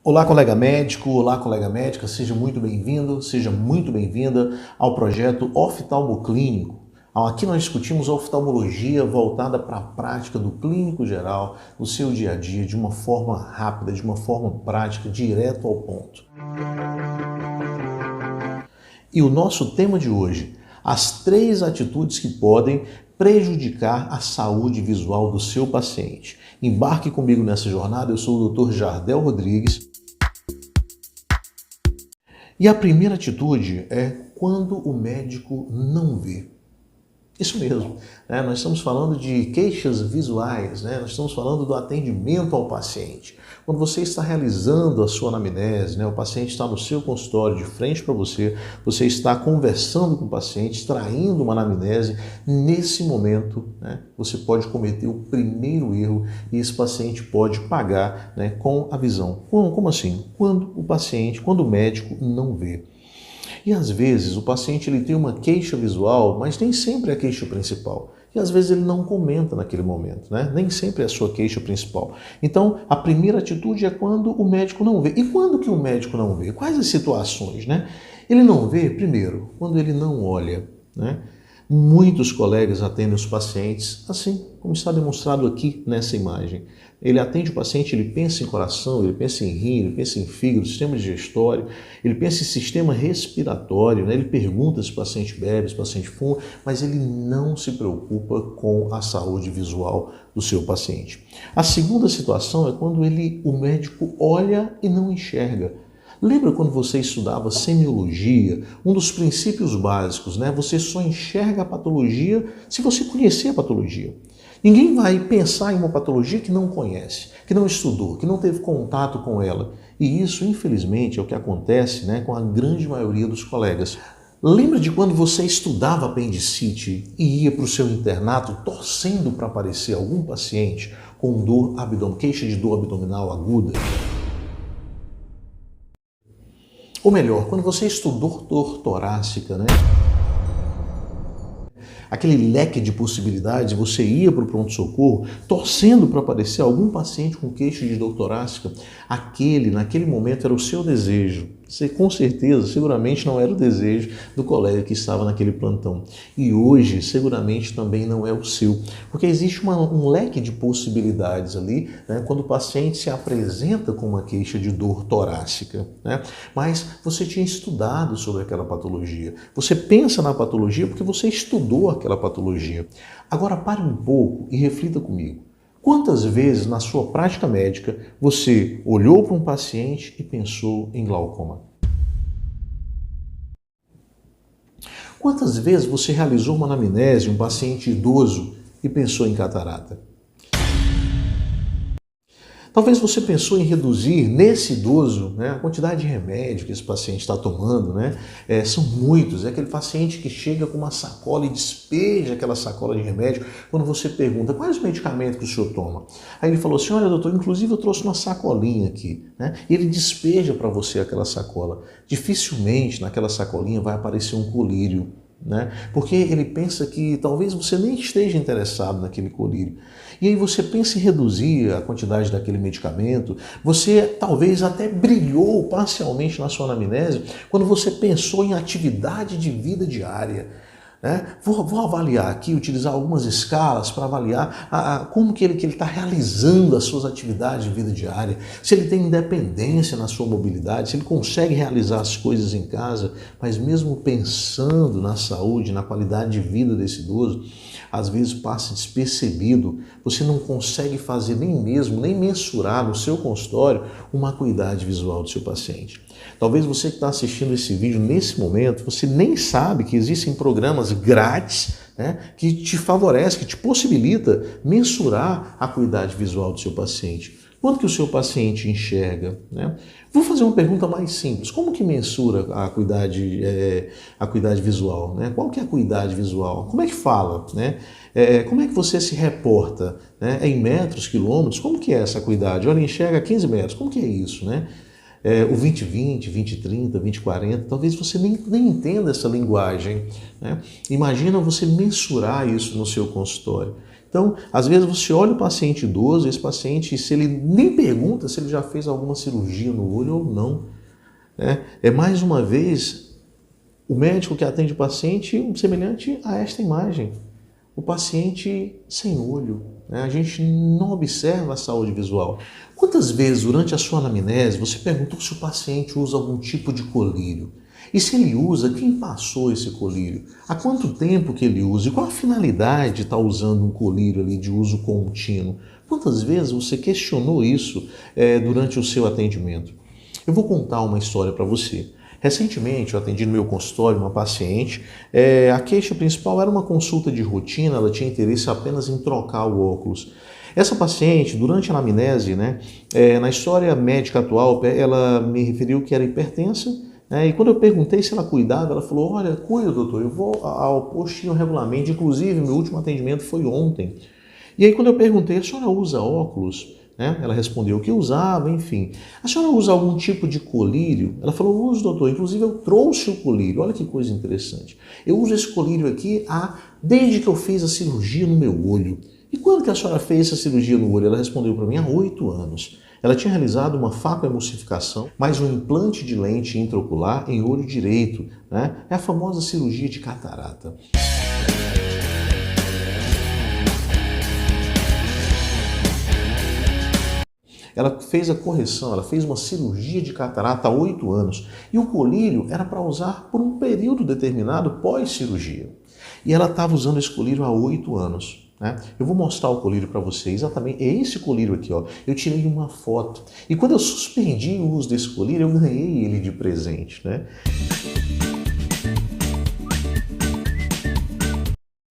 Olá, colega médico, olá, colega médica, seja muito bem-vindo, seja muito bem-vinda ao projeto Oftalmoclínico. Aqui nós discutimos a oftalmologia voltada para a prática do clínico geral, no seu dia a dia, de uma forma rápida, de uma forma prática, direto ao ponto. E o nosso tema de hoje, as 3 atitudes que podem prejudicar a saúde visual do seu paciente. Embarque comigo nessa jornada, eu sou o Dr. Jardel Rodrigues. E a primeira atitude é quando o médico não vê. Isso mesmo, né? Nós estamos falando de queixas visuais, né? Nós estamos falando do atendimento ao paciente. Quando você está realizando a sua anamnese, né? O paciente está no seu consultório de frente para você, você está conversando com o paciente, extraindo uma anamnese, nesse momento, né? Você pode cometer o primeiro erro e esse paciente pode pagar, né? Com a visão. Como assim? Quando o médico não vê. E às vezes o paciente ele tem uma queixa visual, mas nem sempre é a queixa principal. E às vezes ele não comenta naquele momento, né? Nem sempre é a sua queixa principal. Então, a primeira atitude é quando o médico não vê. E quando que o médico não vê? Quais as situações, né? Ele não vê, primeiro, quando ele não olha, né? Muitos colegas atendem os pacientes assim, como está demonstrado aqui nessa imagem. Ele atende o paciente, ele pensa em coração, ele pensa em rim, ele pensa em fígado, sistema digestório, ele pensa em sistema respiratório, né? Ele pergunta se o paciente bebe, se o paciente fuma, mas ele não se preocupa com a saúde visual do seu paciente. A segunda situação é quando o médico olha e não enxerga. Lembra quando você estudava semiologia? Um dos princípios básicos, né? Você só enxerga a patologia se você conhecer a patologia. Ninguém vai pensar em uma patologia que não conhece, que não estudou, que não teve contato com ela. E isso, infelizmente, é o que acontece, né, com a grande maioria dos colegas. Lembra de quando você estudava apendicite e ia para o seu internato torcendo para aparecer algum paciente com queixa de dor abdominal aguda? Ou melhor, quando você estudou dor torácica, né? Aquele leque de possibilidades, você ia para o pronto-socorro torcendo para aparecer algum paciente com queixa de dor torácica, naquele momento era o seu desejo. Você, com certeza, seguramente não era o desejo do colega que estava naquele plantão. E hoje, seguramente, também não é o seu. Porque existe um leque de possibilidades ali, né, quando o paciente se apresenta com uma queixa de dor torácica, né? Mas você tinha estudado sobre aquela patologia. Você pensa na patologia porque você estudou aquela patologia. Agora pare um pouco e reflita comigo. Quantas vezes na sua prática médica você olhou para um paciente e pensou em glaucoma? Quantas vezes você realizou uma anamnese, um paciente idoso, e pensou em catarata? Talvez você pensou em reduzir nesse idoso, né, a quantidade de remédio que esse paciente está tomando, né? São muitos. É aquele paciente que chega com uma sacola e despeja aquela sacola de remédio. Quando você pergunta, quais os medicamentos que o senhor toma? Aí ele falou assim, olha doutor, inclusive eu trouxe uma sacolinha aqui, né? E ele despeja para você aquela sacola. Dificilmente naquela sacolinha vai aparecer um colírio, né? Porque ele pensa que talvez você nem esteja interessado naquele colírio. E aí você pensa em reduzir a quantidade daquele medicamento, você talvez até brilhou parcialmente na sua anamnese quando você pensou em atividade de vida diária. Vou avaliar aqui, utilizar algumas escalas para avaliar como que ele está realizando as suas atividades de vida diária, se ele tem independência na sua mobilidade, se ele consegue realizar as coisas em casa, mas mesmo pensando na saúde, na qualidade de vida desse idoso, às vezes passa despercebido, você não consegue fazer nem mensurar no seu consultório uma acuidade visual do seu paciente. Talvez você que está assistindo esse vídeo nesse momento, você nem sabe que existem programas grátis, né, que te favorecem, que te possibilita mensurar a acuidade visual do seu paciente. Quanto que o seu paciente enxerga, né? Vou fazer uma pergunta mais simples. Como que mensura a acuidade visual, né? Qual que é a acuidade visual? Como é que fala, né? Como é que você se reporta, né? É em metros, quilômetros? Como que é essa acuidade? Olha, enxerga 15 metros. Como que é isso, né? O 20/20, 20/30, 20/40, talvez você nem entenda essa linguagem, né? Imagina você mensurar isso no seu consultório. Então, às vezes você olha o paciente idoso, esse paciente, se ele nem pergunta se ele já fez alguma cirurgia no olho ou não, né? É mais uma vez o médico que atende o paciente semelhante a esta imagem. O paciente sem olho, né? A gente não observa a saúde visual. Quantas vezes durante a sua anamnese você perguntou se o paciente usa algum tipo de colírio? E se ele usa, quem passou esse colírio? Há quanto tempo que ele usa? E qual a finalidade de estar usando um colírio ali de uso contínuo? Quantas vezes você questionou isso durante o seu atendimento? Eu vou contar uma história para você. Recentemente eu atendi no meu consultório uma paciente, a queixa principal era uma consulta de rotina, ela tinha interesse apenas em trocar o óculos. Essa paciente, durante a anamnese, né, na história médica atual, ela me referiu que era hipertensa, né, e quando eu perguntei se ela cuidava, ela falou, olha, cuido doutor, eu vou ao postinho regularmente, inclusive meu último atendimento foi ontem. E aí quando eu perguntei, a senhora usa óculos? Né? Ela respondeu que usava, enfim. A senhora usa algum tipo de colírio? Ela falou, uso, doutor. Inclusive eu trouxe o colírio. Olha que coisa interessante. Eu uso esse colírio aqui desde que eu fiz a cirurgia no meu olho. E quando que a senhora fez essa cirurgia no olho? Ela respondeu para mim, há 8 anos. Ela tinha realizado uma facoemulsificação, mais um implante de lente intraocular em olho direito. Né? É a famosa cirurgia de catarata. Ela fez a correção, ela fez uma cirurgia de catarata há 8 anos. E o colírio era para usar por um período determinado pós-cirurgia. E ela estava usando esse colírio há 8 anos. Né? Eu vou mostrar o colírio para você, exatamente, é esse colírio aqui, ó. Eu tirei uma foto. E quando eu suspendi o uso desse colírio, eu ganhei ele de presente. Né?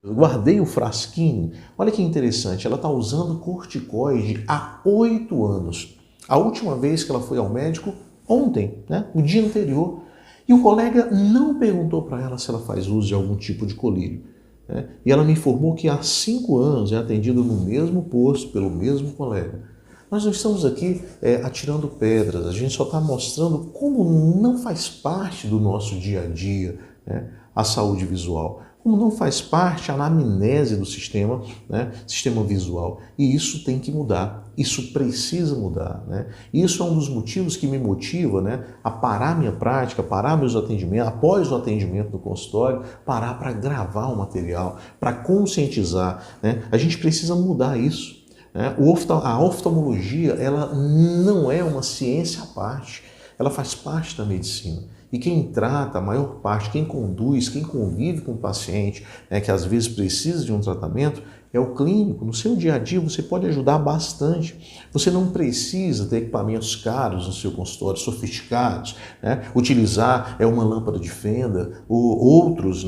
Eu guardei o frasquinho, olha que interessante, ela está usando corticoide há 8 anos. A última vez que ela foi ao médico, ontem, né? O dia anterior. E o colega não perguntou para ela se ela faz uso de algum tipo de colírio. Né? E ela me informou que há 5 anos é atendida no mesmo posto, pelo mesmo colega. Nós não estamos aqui atirando pedras, a gente só está mostrando como não faz parte do nosso dia a dia, né, a saúde visual. Como não faz parte a anamnese do sistema, né, sistema visual. E isso tem que mudar, isso precisa mudar. Né? E isso é um dos motivos que me motiva, né, a parar minha prática, parar meus atendimentos, após o atendimento no consultório, parar para gravar o material, para conscientizar. Né? A gente precisa mudar isso. A oftalmologia, ela não é uma ciência à parte, ela faz parte da medicina. E quem trata, a maior parte, quem conduz, quem convive com o paciente, que às vezes precisa de um tratamento, é o clínico. No seu dia a dia você pode ajudar bastante. Você não precisa ter equipamentos caros no seu consultório, sofisticados, né? Utilizar uma lâmpada de fenda ou outros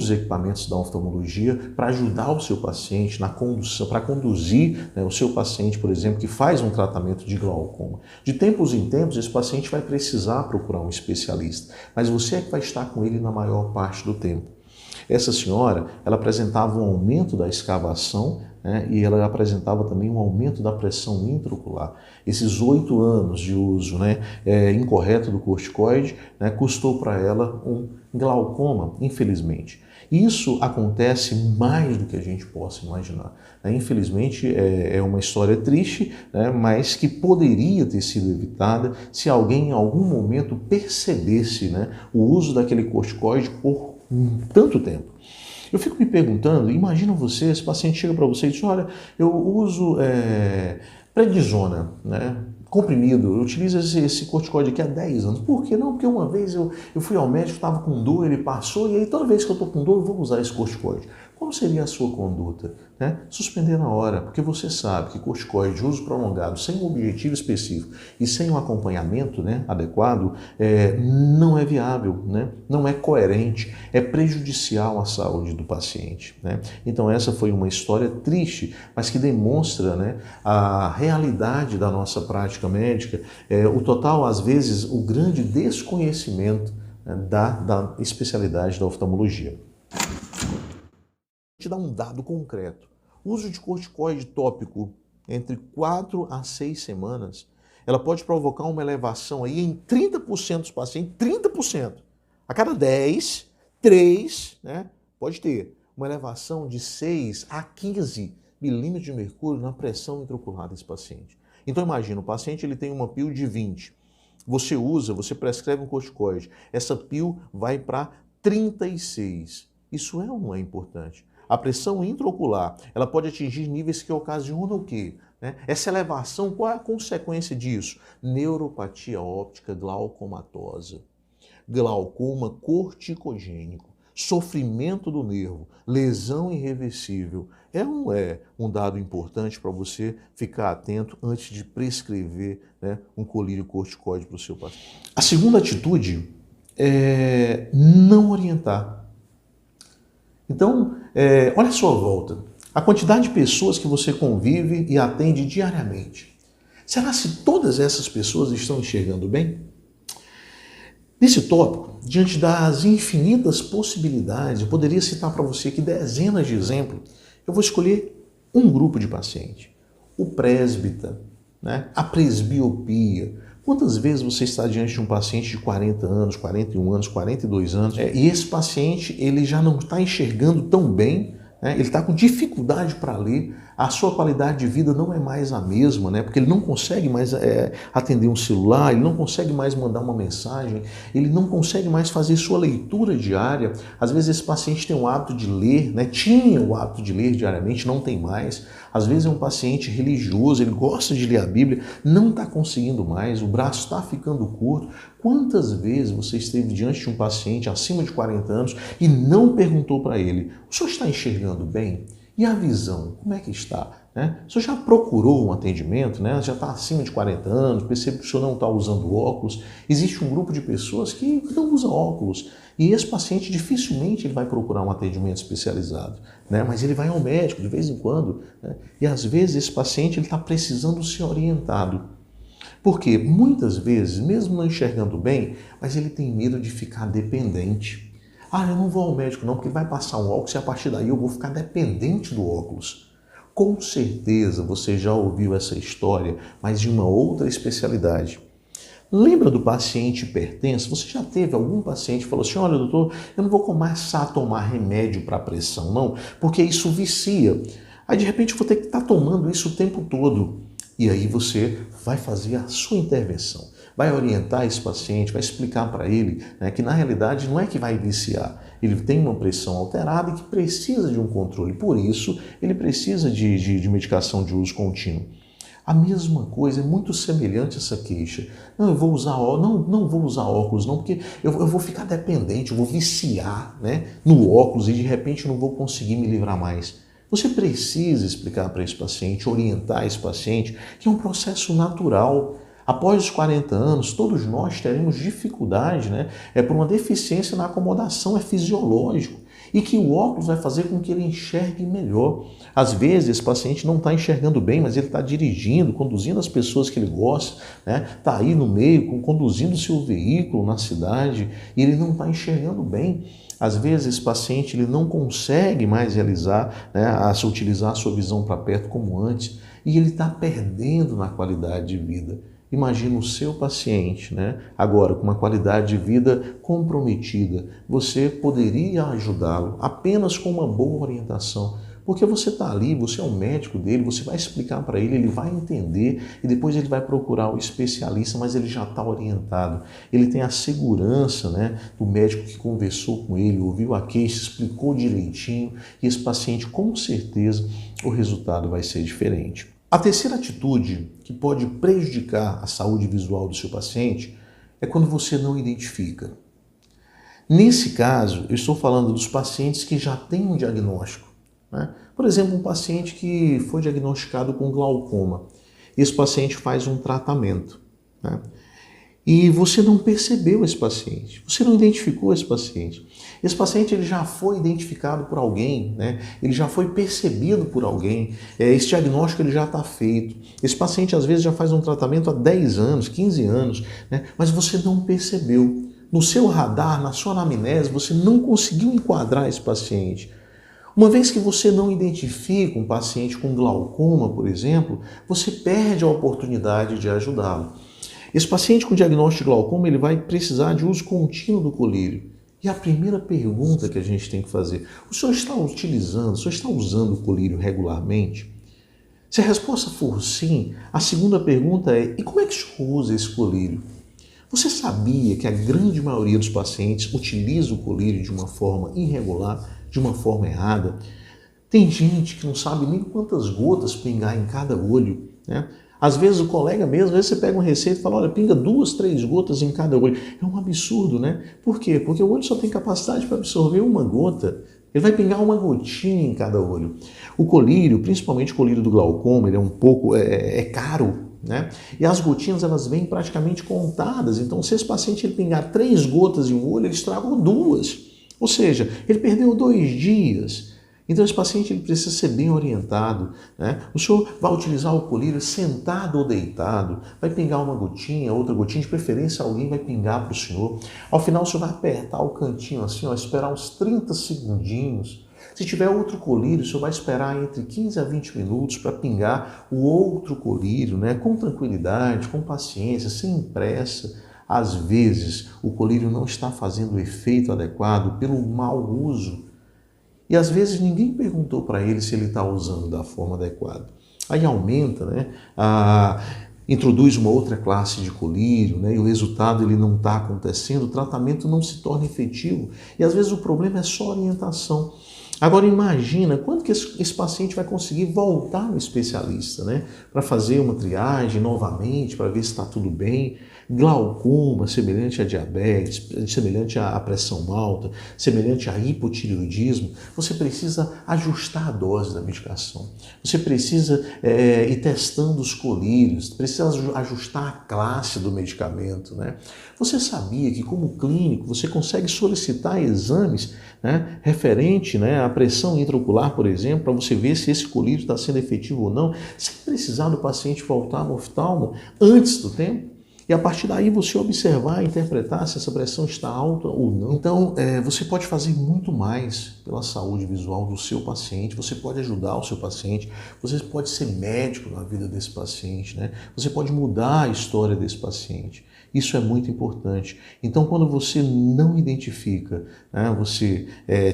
equipamentos da oftalmologia para ajudar o seu paciente na condução, para conduzir, né, o seu paciente, por exemplo, que faz um tratamento de glaucoma. De tempos em tempos, esse paciente vai precisar procurar um especialista, mas você é que vai estar com ele na maior parte do tempo. Essa senhora, ela apresentava um aumento da escavação, né, e ela apresentava também um aumento da pressão intraocular. Esses 8 anos de uso, né, incorreto do corticoide, né, custou para ela um glaucoma, infelizmente. Isso acontece mais do que a gente possa imaginar. Infelizmente, é uma história triste, né, mas que poderia ter sido evitada se alguém em algum momento percebesse, né, o uso daquele corticoide por tanto tempo. Eu fico me perguntando, imagina você, esse paciente chega para você e diz, olha, eu uso prednisona, né? Comprimido, eu utilizo esse corticoide aqui há 10 anos. Por que não? Porque uma vez eu fui ao médico, estava com dor, ele passou, e aí toda vez que eu estou com dor, eu vou usar esse corticoide. Qual seria a sua conduta? Né? Suspender na hora, porque você sabe que corticoide de uso prolongado, sem um objetivo específico e sem um acompanhamento, né, adequado, não é viável, né? Não é coerente, é prejudicial à saúde do paciente. Né? Então essa foi uma história triste, mas que demonstra, né, a realidade da nossa prática médica, o total, às vezes, o grande desconhecimento, né, da especialidade da oftalmologia. Te dar um dado concreto. O uso de corticoide tópico entre 4 a 6 semanas, ela pode provocar uma elevação aí em 30% dos pacientes, 30%. A cada 10, 3, né, pode ter uma elevação de 6 a 15 milímetros de mercúrio na pressão intraocular desse paciente. Então imagina, o paciente ele tem uma PIL de 20. Você prescreve um corticoide. Essa PIL vai para 36. Isso é ou não é importante? A pressão intraocular, ela pode atingir níveis que ocasionam o quê? Essa elevação, qual é a consequência disso? Neuropatia óptica glaucomatosa, glaucoma corticogênico, sofrimento do nervo, lesão irreversível. É ou não é um dado importante para você ficar atento antes de prescrever, um colírio corticoide para o seu paciente? A segunda atitude é não orientar. Então, olha a sua volta. A quantidade de pessoas que você convive e atende diariamente. Será se todas essas pessoas estão enxergando bem? Nesse tópico, diante das infinitas possibilidades, eu poderia citar para você aqui dezenas de exemplos. Eu vou escolher um grupo de paciente. O presbita, a presbiopia. Quantas vezes você está diante de um paciente de 40 anos, 41 anos, 42 anos, e esse paciente ele já não está enxergando tão bem, ele está com dificuldade para ler, a sua qualidade de vida não é mais a mesma, porque ele não consegue mais atender um celular, ele não consegue mais mandar uma mensagem, ele não consegue mais fazer sua leitura diária. Às vezes esse paciente tem o hábito de ler, tinha o hábito de ler diariamente, não tem mais. Às vezes é um paciente religioso, ele gosta de ler a Bíblia, não está conseguindo mais, o braço está ficando curto. Quantas vezes você esteve diante de um paciente acima de 40 anos e não perguntou para ele: o senhor está enxergando bem? E a visão, como é que está? O senhor já procurou um atendimento? Já está acima de 40 anos, percebe que o senhor não está usando óculos. Existe um grupo de pessoas que não usam óculos. E esse paciente dificilmente ele vai procurar um atendimento especializado, mas ele vai ao médico de vez em quando. E às vezes esse paciente está precisando ser orientado. Porque muitas vezes, mesmo não enxergando bem, mas ele tem medo de ficar dependente. Eu não vou ao médico não, porque ele vai passar um óculos e a partir daí eu vou ficar dependente do óculos. Com certeza você já ouviu essa história, mas de uma outra especialidade. Lembra do paciente hipertenso? Você já teve algum paciente que falou assim: olha, doutor, eu não vou começar a tomar remédio para pressão não, porque isso vicia. Aí de repente eu vou ter que estar tomando isso o tempo todo. E aí você vai fazer a sua intervenção, vai orientar esse paciente, vai explicar para ele que na realidade não é que vai viciar, ele tem uma pressão alterada e que precisa de um controle, por isso ele precisa de medicação de uso contínuo. A mesma coisa, é muito semelhante essa queixa. Não, eu vou usar não vou usar óculos não, porque eu vou ficar dependente, eu vou viciar no óculos e de repente eu não vou conseguir me livrar mais. Você precisa explicar para esse paciente, orientar esse paciente, que é um processo natural. Após os 40 anos, todos nós teremos dificuldade, por uma deficiência na acomodação, é fisiológico. E que o óculos vai fazer com que ele enxergue melhor. Às vezes, esse paciente não está enxergando bem, mas ele está dirigindo, conduzindo as pessoas que ele gosta, está aí no meio, conduzindo o seu veículo na cidade, e ele não está enxergando bem. Às vezes esse paciente ele não consegue mais realizar, utilizar a sua visão para perto como antes, e ele está perdendo na qualidade de vida. Imagina o seu paciente, agora com uma qualidade de vida comprometida. Você poderia ajudá-lo apenas com uma boa orientação. Porque você está ali, você é um médico dele, você vai explicar para ele, ele vai entender e depois ele vai procurar o especialista, mas ele já está orientado. Ele tem a segurança do médico que conversou com ele, ouviu a queixa, explicou direitinho e esse paciente, com certeza, o resultado vai ser diferente. A terceira atitude que pode prejudicar a saúde visual do seu paciente é quando você não identifica. Nesse caso, eu estou falando dos pacientes que já têm um diagnóstico. Por exemplo, um paciente que foi diagnosticado com glaucoma. Esse paciente faz um tratamento. E você não percebeu esse paciente, você não identificou esse paciente. Esse paciente ele já foi identificado por alguém, ele já foi percebido por alguém, esse diagnóstico ele já está feito. Esse paciente às vezes já faz um tratamento há 10 anos, 15 anos, mas você não percebeu. No seu radar, na sua anamnese, você não conseguiu enquadrar esse paciente. Uma vez que você não identifica um paciente com glaucoma, por exemplo, você perde a oportunidade de ajudá-lo. Esse paciente com diagnóstico de glaucoma ele vai precisar de uso contínuo do colírio. E a primeira pergunta que a gente tem que fazer: o senhor está utilizando, o senhor está usando o colírio regularmente? Se a resposta for sim, a segunda pergunta é: e como é que o senhor usa esse colírio? Você sabia que a grande maioria dos pacientes utiliza o colírio de uma forma irregular, de uma forma errada? Tem gente que não sabe nem quantas gotas pingar em cada olho, né? Às vezes o colega mesmo, às vezes você pega uma receita e fala, olha, pinga 2, 3 gotas em cada olho. É um absurdo, né? Por quê? Porque o olho só tem capacidade para absorver uma gota. Ele vai pingar uma gotinha em cada olho. O colírio, principalmente o colírio do glaucoma, ele é um pouco caro, né? E as gotinhas elas vêm praticamente contadas. Então, se esse paciente ele pingar 3 gotas em um olho, ele estragou 2. Ou seja, ele perdeu 2 dias. Então, esse paciente ele precisa ser bem orientado, né? O senhor vai utilizar o colírio sentado ou deitado, vai pingar uma gotinha, outra gotinha, de preferência alguém vai pingar para o senhor. Ao final, o senhor vai apertar o cantinho assim, ó, esperar uns 30 segundinhos. Se tiver outro colírio, o senhor vai esperar entre 15 a 20 minutos para pingar o outro colírio, né? Com tranquilidade, com paciência, sem pressa. Às vezes, o colírio não está fazendo o efeito adequado pelo mau uso. E às vezes ninguém perguntou para ele se ele está usando da forma adequada. Aí aumenta, né? Introduz uma outra classe de colírio, né? E o resultado ele não está acontecendo, o tratamento não se torna efetivo. E às vezes o problema é só orientação. Agora imagina quando que esse paciente vai conseguir voltar no especialista, né? Para fazer uma triagem novamente, para ver se está tudo bem. Glaucoma, semelhante a diabetes, semelhante à pressão alta, semelhante a hipotireoidismo, você precisa ajustar a dose da medicação. Você precisa ir testando os colírios, precisa ajustar a classe do medicamento, né? Você sabia que como clínico você consegue solicitar exames, né, referente, né, à pressão intraocular, por exemplo, para você ver se esse colírio está sendo efetivo ou não, sem precisar do paciente voltar no oftalmo antes do tempo? E a partir daí você observar e interpretar se essa pressão está alta ou não. Então, você pode fazer muito mais pela saúde visual do seu paciente, você pode ajudar o seu paciente, você pode ser médico na vida desse paciente, né? Você pode mudar a história desse paciente. Isso é muito importante. Então, quando você não identifica, né, você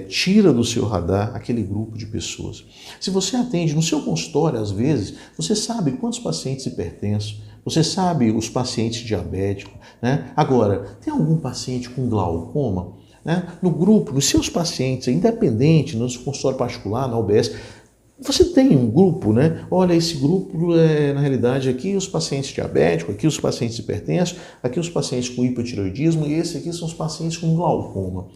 tira do seu radar aquele grupo de pessoas. Se você atende no seu consultório, às vezes, você sabe quantos pacientes hipertensos, você sabe os pacientes diabéticos, né? Agora, tem algum paciente com glaucoma? Né? No grupo, nos seus pacientes, independente, no seu consultório particular, na UBS, você tem um grupo, né? Olha, esse grupo na realidade, aqui os pacientes diabéticos, aqui os pacientes hipertensos, aqui os pacientes com hipotireoidismo e esse aqui são os pacientes com glaucoma.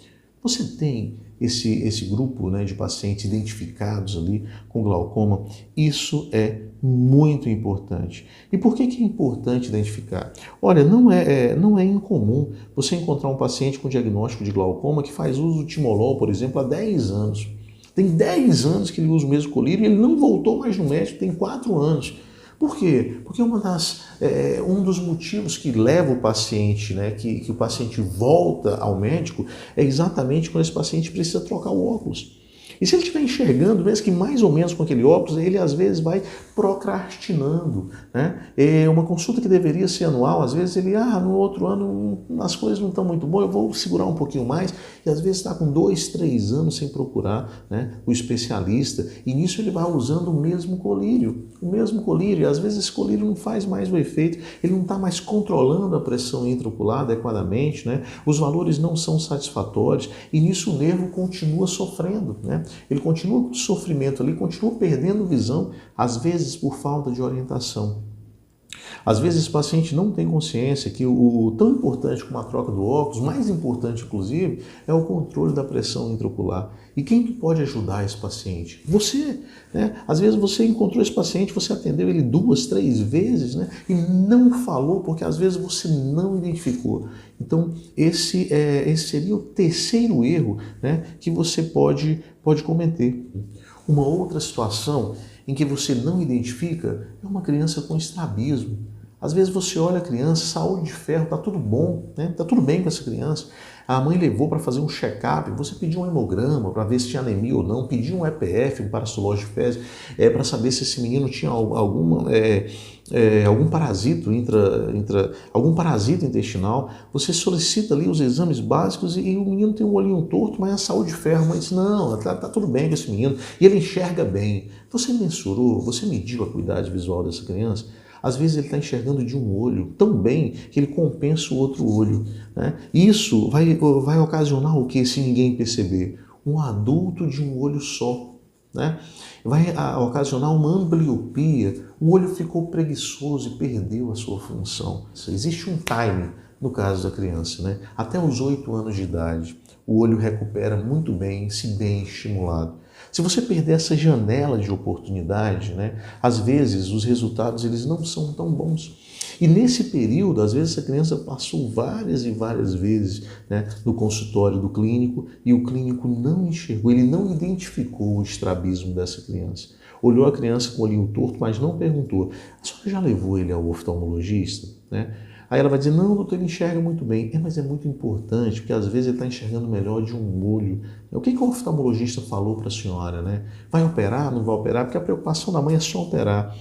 Você tem esse grupo, né, de pacientes identificados ali com glaucoma? Isso é muito importante. E por que é importante identificar? Olha, não é incomum você encontrar um paciente com diagnóstico de glaucoma que faz uso do timolol, por exemplo, há 10 anos. Tem 10 anos que ele usa o mesmo colírio e ele não voltou mais no médico, tem 4 anos. Por quê? Porque um dos motivos que leva o paciente, né, que o paciente volta ao médico, é exatamente quando esse paciente precisa trocar o óculos. E se ele estiver enxergando, mesmo que mais ou menos com aquele óculos, ele às vezes vai procrastinando, né? É uma consulta que deveria ser anual, às vezes ele, no outro ano as coisas não estão muito boas, eu vou segurar um pouquinho mais, e às vezes está com 2, 3 anos sem procurar, né, o especialista, e nisso ele vai usando o mesmo colírio, e às vezes esse colírio não faz mais o efeito, ele não está mais controlando a pressão intraocular adequadamente, né? Os valores não são satisfatórios, e nisso o nervo continua sofrendo, né? Ele continua com sofrimento ali, continua perdendo visão, às vezes por falta de orientação. Às vezes o paciente não tem consciência que o tão importante como a troca do óculos, mais importante inclusive, é o controle da pressão intraocular. E quem pode ajudar esse paciente? Você, né? Às vezes você encontrou esse paciente, você atendeu ele 2, 3 vezes, né? E não falou porque às vezes você não identificou. Então esse seria o terceiro erro, né, que você pode cometer. Uma outra situação em que você não identifica é uma criança com estrabismo. Às vezes você olha a criança, saúde de ferro, tá tudo bom, né? Tá tudo bem com essa criança. A mãe levou para fazer um check-up, você pediu um hemograma para ver se tinha anemia ou não, pediu um EPF, um paracilose de fezes, para saber se esse menino tinha algum parasito algum parasito intestinal. Você solicita ali os exames básicos e o menino tem um olhinho torto, mas a saúde de ferro, mas não, tá tudo bem com esse menino e ele enxerga bem. Você mensurou, você mediu a acuidade visual dessa criança? Às vezes ele está enxergando de um olho tão bem que ele compensa o outro olho, né? Isso vai ocasionar o que se ninguém perceber? Um adulto de um olho só, né? Vai ocasionar uma ambliopia, o olho ficou preguiçoso e perdeu a sua função. Existe um time no caso da criança, né? Até os 8 anos de idade, o olho recupera muito bem, se bem estimulado. Se você perder essa janela de oportunidade, né, às vezes os resultados eles não são tão bons. E nesse período, às vezes essa criança passou várias e várias vezes, né, no consultório do clínico e o clínico não enxergou, ele não identificou o estrabismo dessa criança. Olhou a criança com o olhinho torto, mas não perguntou: a senhora já levou ele ao oftalmologista? Né? Aí ela vai dizer: não, doutor, ele enxerga muito bem. Mas é muito importante, porque às vezes ele está enxergando melhor de um olho. O que o oftalmologista falou para a senhora, né? Vai operar, não vai operar? Porque a preocupação da mãe é só operar.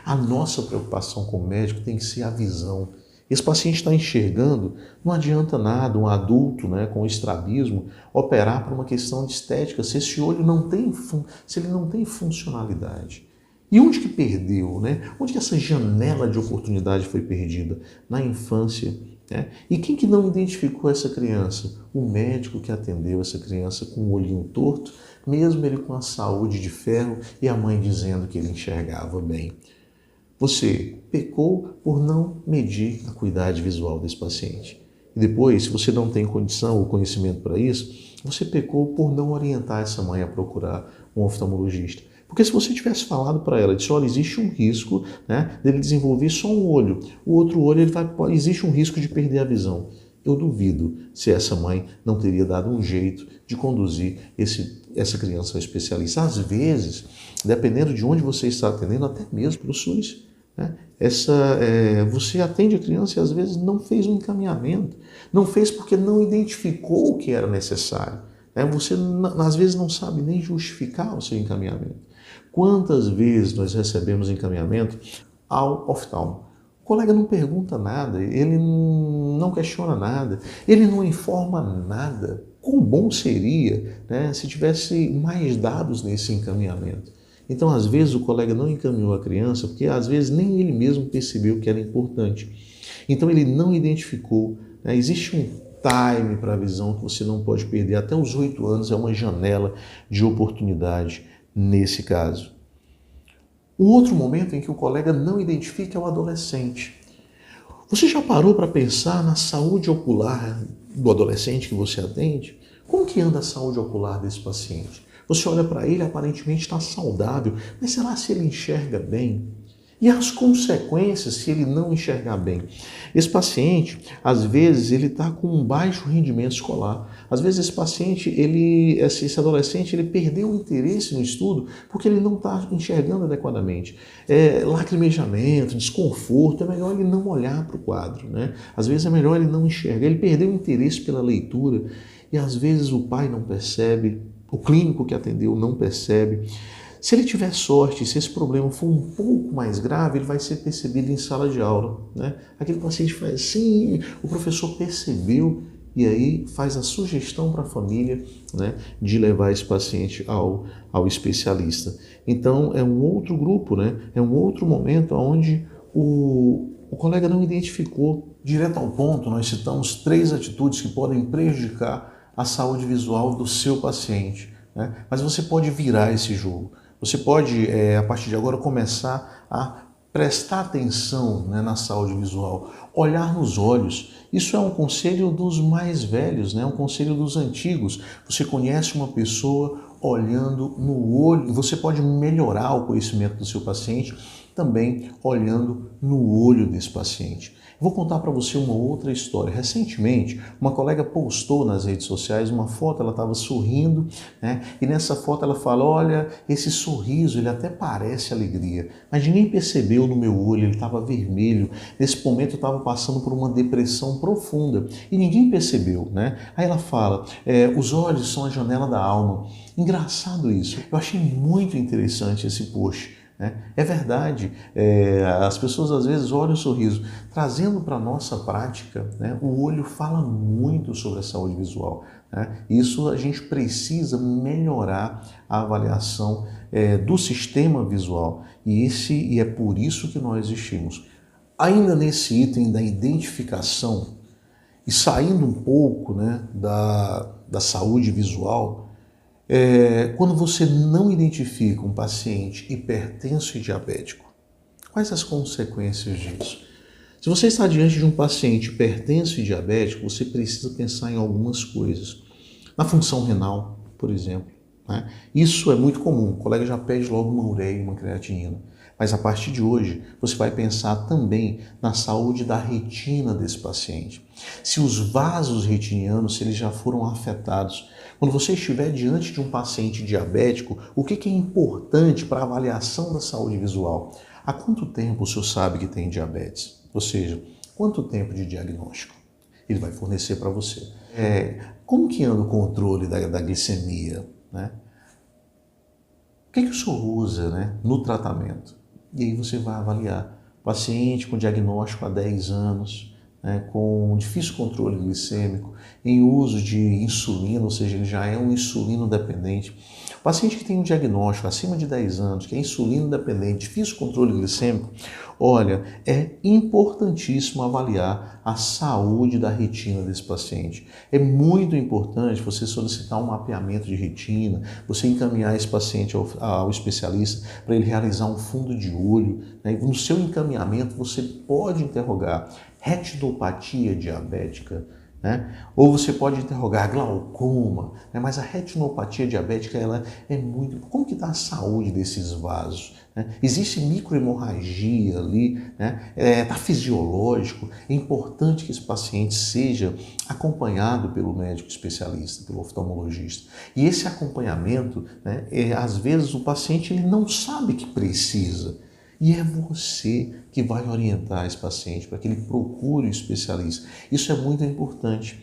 A nossa preocupação com o médico tem que ser a visão. Esse paciente está enxergando, não adianta nada um adulto, né, com estrabismo operar por uma questão de estética se esse olho se ele não tem funcionalidade. E onde que perdeu, né? Onde que essa janela de oportunidade foi perdida? Na infância. Né? E quem que não identificou essa criança? O médico que atendeu essa criança com o olhinho torto, mesmo ele com a saúde de ferro e a mãe dizendo que ele enxergava bem. Você pecou por não medir a acuidade visual desse paciente. E depois, se você não tem condição ou conhecimento para isso, você pecou por não orientar essa mãe a procurar um oftalmologista. Porque se você tivesse falado para ela, disse: olha, existe um risco, né, dele desenvolver só um olho, o outro olho existe um risco de perder a visão. Eu duvido se essa mãe não teria dado um jeito de conduzir essa criança ao especialista. Às vezes, dependendo de onde você está atendendo, até mesmo para o SUS, né, você atende a criança e às vezes não fez um encaminhamento, não fez porque não identificou o que era necessário. Você às vezes não sabe nem justificar o seu encaminhamento. Quantas vezes nós recebemos encaminhamento ao oftalmo? O colega não pergunta nada, ele não questiona nada, ele não informa nada. Quão bom seria, né, se tivesse mais dados nesse encaminhamento? Então, às vezes, o colega não encaminhou a criança porque, às vezes, nem ele mesmo percebeu que era importante. Então, ele não identificou. Né? Existe um time para a visão que você não pode perder. Até os 8 anos é uma janela de oportunidade nesse caso. O outro momento em que o colega não identifica é o adolescente. Você já parou para pensar na saúde ocular do adolescente que você atende? Como que anda a saúde ocular desse paciente? Você olha para ele, aparentemente está saudável, mas será se ele enxerga bem? E as consequências se ele não enxergar bem? Esse paciente, às vezes, ele está com um baixo rendimento escolar. Às vezes esse paciente, esse adolescente, ele perdeu o interesse no estudo porque ele não está enxergando adequadamente. Lacrimejamento, desconforto, é melhor ele não olhar para o quadro, né? Às vezes é melhor ele não enxergar, ele perdeu o interesse pela leitura e às vezes o pai não percebe, o clínico que atendeu não percebe. Se ele tiver sorte, se esse problema for um pouco mais grave, ele vai ser percebido em sala de aula, né? Aquele paciente faz assim, o professor percebeu e aí faz a sugestão para a família, né, de levar esse paciente ao especialista. Então é um outro grupo, né? É um outro momento onde o colega não identificou. Direto ao ponto, nós citamos 3 atitudes que podem prejudicar a saúde visual do seu paciente, né? Mas você pode virar esse jogo. Você pode, a partir de agora, começar a prestar atenção, né, na saúde visual, olhar nos olhos. Isso é um conselho dos mais velhos, né, um conselho dos antigos. Você conhece uma pessoa olhando no olho, você pode melhorar o conhecimento do seu paciente também olhando no olho desse paciente. Vou contar para você uma outra história. Recentemente, uma colega postou nas redes sociais uma foto, ela estava sorrindo, né? E nessa foto ela fala, olha, esse sorriso, ele até parece alegria, mas ninguém percebeu no meu olho, ele estava vermelho. Nesse momento eu estava passando por uma depressão profunda e ninguém percebeu, né? Aí ela fala, os olhos são a janela da alma. Engraçado isso. Eu achei muito interessante esse post. É verdade, as pessoas às vezes olham o sorriso. Trazendo para a nossa prática, né, o olho fala muito sobre a saúde visual. Né? Isso a gente precisa melhorar a avaliação do sistema visual e é por isso que nós existimos. Ainda nesse item da identificação e saindo um pouco, né, da saúde visual, quando você não identifica um paciente hipertenso e diabético, quais as consequências disso? Se você está diante de um paciente hipertenso e diabético, você precisa pensar em algumas coisas. Na função renal, por exemplo. Né? Isso é muito comum, o colega já pede logo uma ureia e uma creatinina. Mas a partir de hoje, você vai pensar também na saúde da retina desse paciente. Se os vasos retinianos, se eles já foram afetados. Quando você estiver diante de um paciente diabético, o que é importante para a avaliação da saúde visual? Há quanto tempo o senhor sabe que tem diabetes? Ou seja, quanto tempo de diagnóstico? Ele vai fornecer para você. Como que anda o controle da glicemia? Né? O que o senhor usa, né, no tratamento? E aí você vai avaliar. Paciente com diagnóstico há 10 anos, né, com difícil controle glicêmico, em uso de insulina, ou seja, ele já é um insulino dependente. Paciente que tem um diagnóstico acima de 10 anos, que é insulino dependente, difícil controle glicêmico, olha, é importantíssimo avaliar a saúde da retina desse paciente. É muito importante você solicitar um mapeamento de retina, você encaminhar esse paciente ao especialista para ele realizar um fundo de olho. Né? No seu encaminhamento você pode interrogar retinopatia diabética, né? Ou você pode interrogar glaucoma, né? Mas a retinopatia diabética ela é muito... Como que está a saúde desses vasos? Né? Existe microhemorragia ali, né? Está fisiológico. É importante que esse paciente seja acompanhado pelo médico especialista, pelo oftalmologista. E esse acompanhamento, né? Às vezes o paciente ele não sabe que precisa. E é você que vai orientar esse paciente para que ele procure o especialista. Isso é muito importante.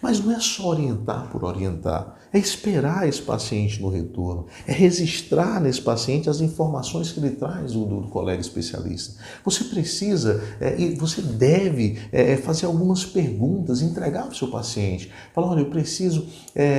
Mas não é só orientar por orientar, é esperar esse paciente no retorno, é registrar nesse paciente as informações que ele traz do colega especialista. Você precisa e você deve fazer algumas perguntas, entregar para o seu paciente. Falar, olha, eu preciso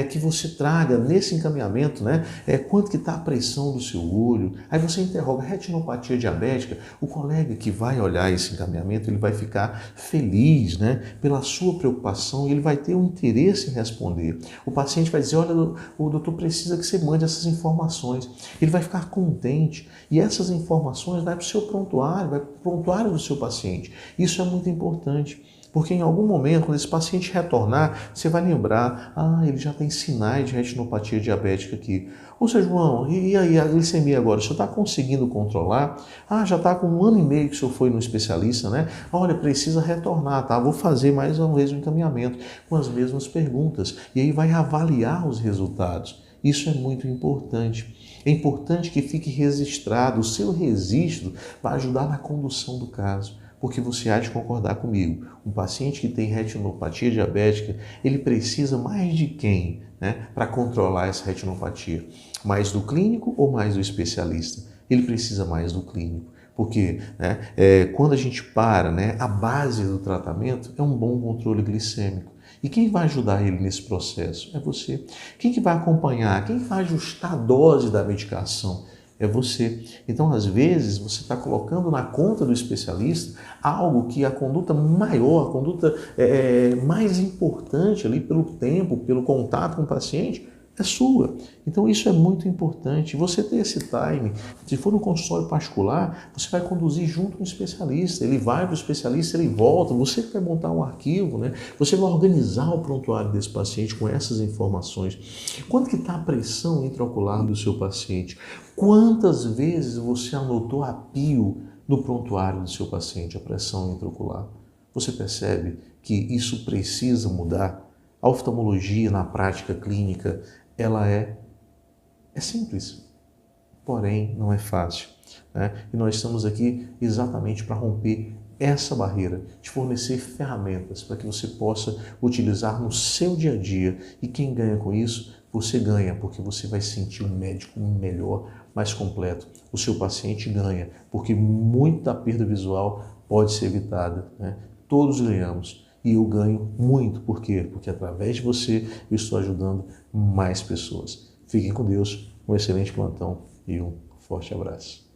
que você traga nesse encaminhamento, né, quanto que está a pressão do seu olho. Aí você interroga retinopatia diabética, o colega que vai olhar esse encaminhamento, ele vai ficar feliz, né, pela sua preocupação e ele vai ter um interesse em responder. O paciente vai dizer, olha, o doutor precisa que você mande essas informações. Ele vai ficar contente e essas informações vai para o seu prontuário, vai para o prontuário do seu paciente. Isso é muito importante. Porque em algum momento, quando esse paciente retornar, você vai lembrar, ele já tem sinais de retinopatia diabética aqui. Ô, seu João, e aí a glicemia agora? O senhor está conseguindo controlar? Já está com 1 ano e meio que o senhor foi no especialista, né? Olha, precisa retornar, tá? Vou fazer mais uma vez o encaminhamento com as mesmas perguntas. E aí vai avaliar os resultados. Isso é muito importante. É importante que fique registrado. O seu registro vai ajudar na condução do caso. Porque você há de concordar comigo, um paciente que tem retinopatia diabética, ele precisa mais de quem, né, para controlar essa retinopatia? Mais do clínico ou mais do especialista? Ele precisa mais do clínico, porque né, quando a gente para, né, a base do tratamento é um bom controle glicêmico. E quem vai ajudar ele nesse processo? É você. Quem que vai acompanhar? Quem vai ajustar a dose da medicação? É você. Então, às vezes, você está colocando na conta do especialista algo que a conduta maior, a conduta mais importante ali pelo tempo, pelo contato com o paciente, é sua. Então isso é muito importante. Você ter esse time, se for no consultório particular, você vai conduzir junto com um especialista. Ele vai para o especialista, ele volta, você que vai montar um arquivo, né? Você vai organizar o prontuário desse paciente com essas informações. Quanto que está a pressão intraocular do seu paciente? Quantas vezes você anotou a pio no prontuário do seu paciente, a pressão intraocular? Você percebe que isso precisa mudar? A oftalmologia na prática clínica, ela é simples, porém não é fácil, né? E nós estamos aqui exatamente para romper essa barreira, de fornecer ferramentas para que você possa utilizar no seu dia a dia. E quem ganha com isso? Você ganha, porque você vai sentir um médico melhor, mais completo. O seu paciente ganha, porque muita perda visual pode ser evitada, né? Todos ganhamos. E eu ganho muito. Por quê? Porque através de você eu estou ajudando mais pessoas. Fiquem com Deus, um excelente plantão e um forte abraço.